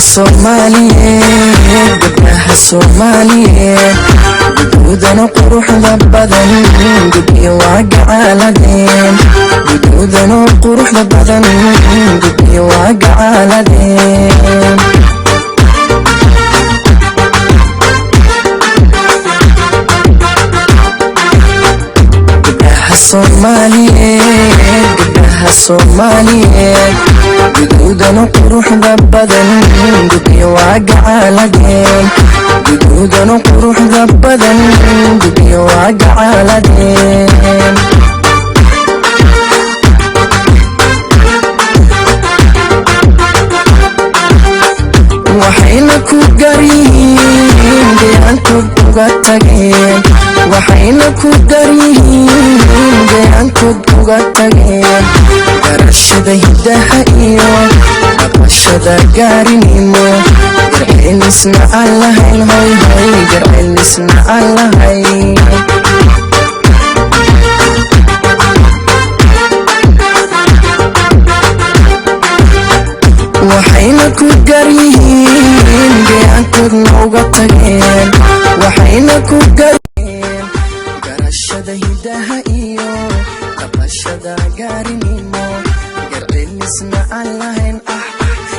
Soomaaliyeed gabdhaha Soomaaliyeed guduudana quruxda badan gudbiyo waa gacaaladeen guduudana quruxda badan gudbiyo waa gacaaladeen Soomaaliyeed guduudana quruxda badan gudbiyo waa gacaaladeen guduudana quruxda badan gudbiyo waa gacaaladeen waxayna ku garyihiin deegaankood uga tageen waxayna ku garyihiin deegaankood uga tageen garashada hidaha iyo dhaqashada gaarinimo garcelisna aan lahayn hoy hoy garcelisna aan lahayn waxayna ku garyihiin deegaankoodna uga tageen waxayna ku garyihiin garashada hidaha iyo dhaqashada gaarinimo garcelisna aan lahayn